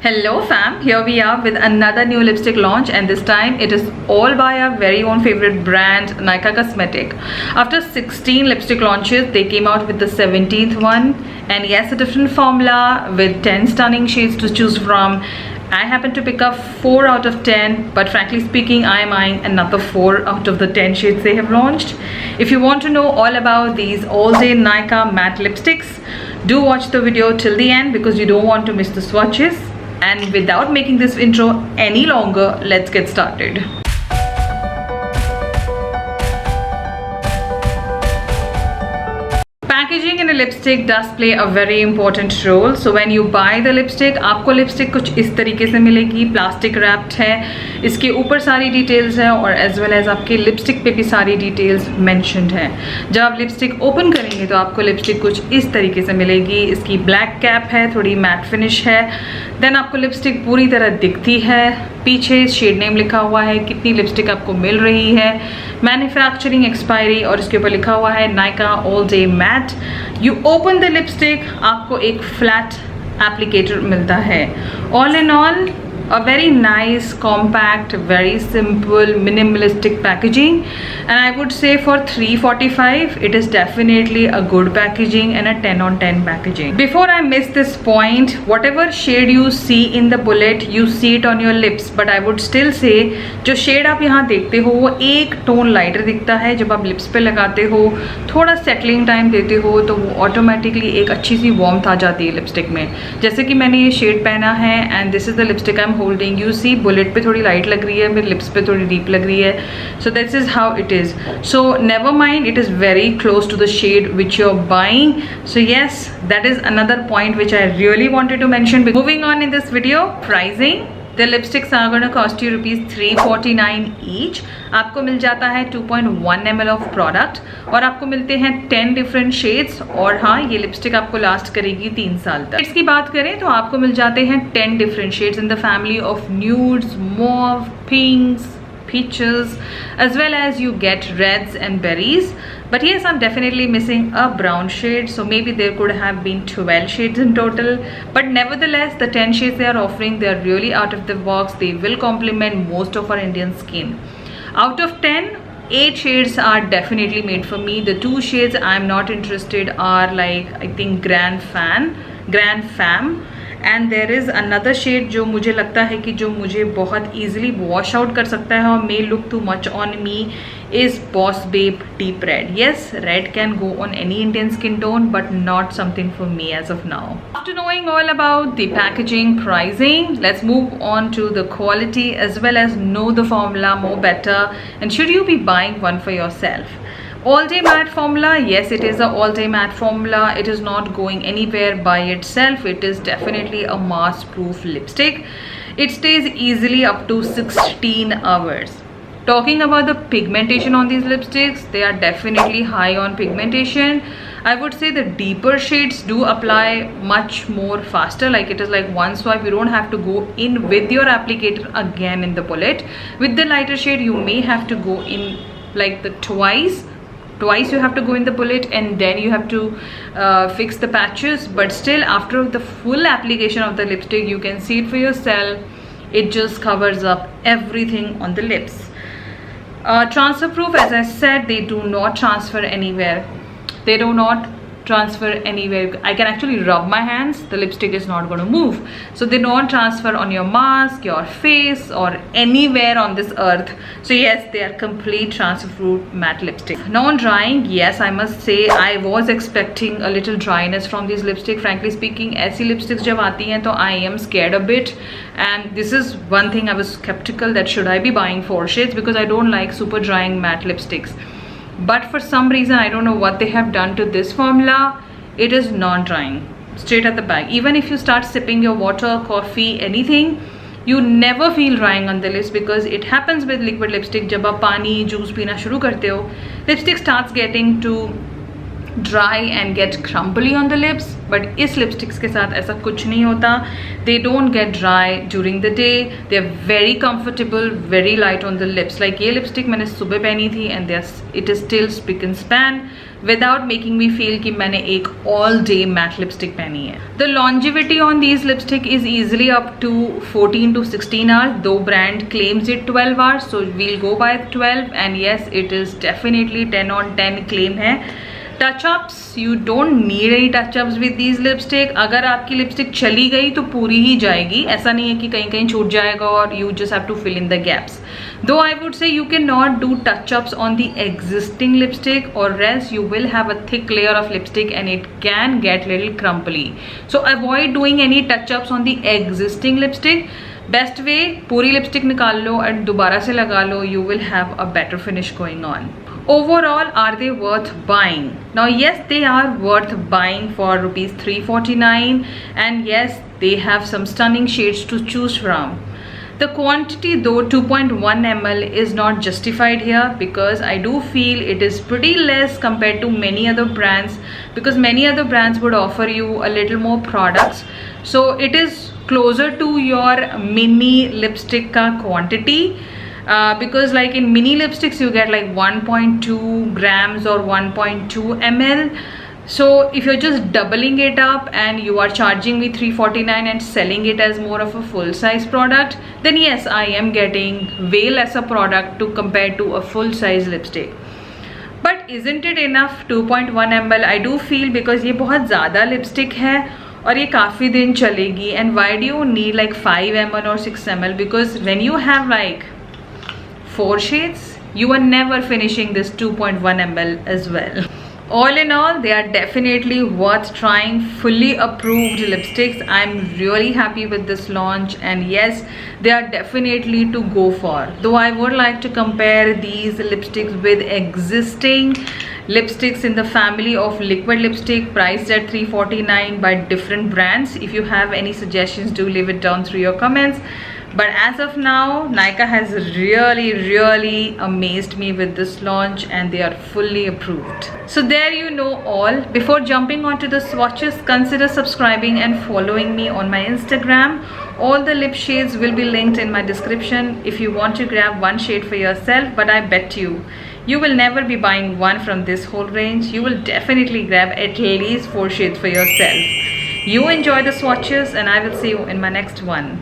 Hello fam, here we are with another new lipstick launch, and this time it is all by our very own favorite brand Nykaa Cosmetic. After 16 lipstick launches, they came out with the 17th one, and yes, a different formula with 10 stunning shades to choose from. I happen to pick up 4 out of 10, but frankly speaking, I am eyeing another 4 out of the 10 shades they have launched. If you want to know all about these all-day Nykaa matte lipsticks, do watch the video till the end because you don't want to miss the swatches. And without making this intro any longer, let's get started. Packaging in a lipstick does play a very important role. So when you buy the lipstick, आपको lipstick कुछ इस तरीके से मिलेगी, plastic wrapped है, इसके ऊपर सारी डिटेल्स है और एज वेल एज आपके लिपस्टिक पे भी सारी डिटेल्स मेंशन्ड है. जब आप लिपस्टिक ओपन करेंगे तो आपको लिपस्टिक कुछ इस तरीके से मिलेगी. इसकी ब्लैक कैप है, थोड़ी मैट फिनिश है. देन आपको लिपस्टिक पूरी तरह दिखती है. पीछे शेड नेम लिखा हुआ है, कितनी लिपस्टिक आपको मिल रही है, मैन्युफैक्चरिंग एक्सपायरी, और इसके ऊपर लिखा हुआ है Nykaa all day matte. You open the lipstick, आपको एक फ्लैट एप्लीकेटर मिलता है. All in all a very nice, compact, very simple, minimalistic packaging, and I would say for $345 it is definitely a good packaging and a 10 on 10 packaging. Before I miss this point, whatever shade you see in the bullet, you see it on your lips, but I would still say जो shade आप यहाँ देखते हो वो एक tone lighter दिखता है. जब आप लिप्स पे लगाते हो, थोड़ा सेटलिंग टाइम देते हो, तो वो ऑटोमेटिकली एक अच्छी सी वार्मथ आ जाती है लिपस्टिक में. जैसे कि मैंने ये शेड पहना है and this is the lipstick I am holding. You see bullet पे थोड़ी लाइट लग रही है, मेरे लिप्स पे थोड़ी डीप लग रही है. So this is how it is. So never mind, it is very close to the shade which you are buying. So yes, that is another point which I really wanted to mention. Moving on in this video, pricing. The lipsticks are going to cost you rupees 349 each. आपको मिल जाता है 2.1 ml of product और आपको मिलते हैं 10 different shades. और हाँ, ये लिपस्टिक आपको लास्ट करेगी 3 साल तक. इसकी बात करें तो आपको मिल जाते हैं 10 different shades in the family of nudes, mauve, pinks, peaches, as well as you get reds and berries. But yes, I'm definitely missing a brown shade, so maybe there could have been 12 shades in total. But nevertheless, the 10 shades they are offering, they are really out of the box. They will complement most of our Indian skin. Out of 10, 8 shades are definitely made for me. The 2 shades I'm not interested are like, I think, Grand Fam. And there is another shade जो मुझे लगता है कि जो मुझे बहुत easily wash out कर सकता है और may look too much on me is Boss Babe Deep Red. Yes, red can go on any Indian skin tone, but not something for me as of now. After knowing all about the packaging, pricing, let's move on to the quality as well as know the formula more better. And should you be buying one for yourself? All day matte formula, yes, it is a all day matte formula. It is not going anywhere by itself. It is definitely a mass proof lipstick. It stays easily up to 16 hours. Talking about the pigmentation on these lipsticks, they are definitely high on pigmentation. I would say the deeper shades do apply much more faster, like it is like one swipe, you don't have to go in with your applicator again in the bullet. With the lighter shade, you may have to go in like the twice you have to go in the bullet and then you have to fix the patches. But still, after the full application of the lipstick, you can see it for yourself, it just covers up everything on the lips. Transfer proof, as I said, they do not transfer anywhere. They do not transfer anywhere. I can actually rub my hands, the lipstick is not going to move. So they don't transfer on your mask, your face, or anywhere on this earth. So yes, they are complete transfer proof matte lipstick. Non-drying, yes, I must say I was expecting a little dryness from these lipstick. Frankly speaking, ऐसी lipsticks जब आती हैं तो I am scared a bit, and this is one thing I was skeptical that should I be buying 4 shades, because I don't like super drying matte lipsticks. But for some reason, I don't know what they have done to this formula, it is non-drying straight at the back. Even if you start sipping your water, coffee, anything, you never feel drying on the lips, because it happens with liquid lipstick. जब आप पानी juice पीना शुरू करते हो, lipstick starts getting to dry and get crumbly on the lips. But इस lipsticks के साथ ऐसा कुछ नहीं होता. They don't get dry during the day. They are very comfortable, very light on the lips. Like ये लिपस्टिक मैंने सुबह पहनी थी and it is still spick and span. Without making me feel कि मैंने एक ऑल डे मैट लिपस्टिक पहनी है. The longevity on these lipstick is easily up to 14 to 16 hours. Though brand claims it 12 hours, so we'll go by 12, and yes, it is definitely 10 on 10 claim है. Touch-ups, you don't need any touch-ups with these lipstick. अगर आपकी lipstick चली गई तो पूरी ही जाएगी, ऐसा नहीं है कि कहीं कहीं छूट जाएगा और you just have to fill in the gaps. Though I would say you cannot do touch-ups on the existing lipstick, or else you will have a thick layer of lipstick and it can get little crumbly. So avoid doing any touch-ups on the existing lipstick. Best way, पूरी lipstick निकाल लो और दोबारा से लगा लो. You will have a better finish going on. Overall, are they worth buying? Now yes, they are worth buying for rupees 349, and yes, they have some stunning shades to choose from. The quantity though 2.1 ml is not justified here, because I do feel it is pretty less compared to many other brands, because many other brands would offer you a little more products. So it is closer to your mini lipstick ka quantity. Because like in mini lipsticks you get like 1.2 grams or 1.2 ml. So if you're just doubling it up and you are charging me 349 and selling it as more of a full size product, then yes, I am getting way lesser product to compare to a full size lipstick. But isn't it enough 2.1 ml? I do feel, because ये बहुत ज़्यादा lipstick है और ये काफ़ी दिन चलेगी. And why do you need like 5 ml or 6 ml? Because when you have like 4 shades, you are never finishing this 2.1 ml as well. All in all, they are definitely worth trying. Fully approved lipsticks. I'm really happy with this launch, and yes, they are definitely to go for. Though I would like to compare these lipsticks with existing lipsticks in the family of liquid lipstick priced at 349 by different brands. If you have any suggestions, do leave it down through your comments. But as of now, Nykaa has really amazed me with this launch, and they are fully approved. So there you know all. Before jumping onto the swatches, consider subscribing and following me on my Instagram. All the lip shades will be linked in my description if you want to grab one shade for yourself. But I bet you will never be buying one from this whole range. You will definitely grab at least 4 shades for yourself. You enjoy the swatches, and I will see you in my next one.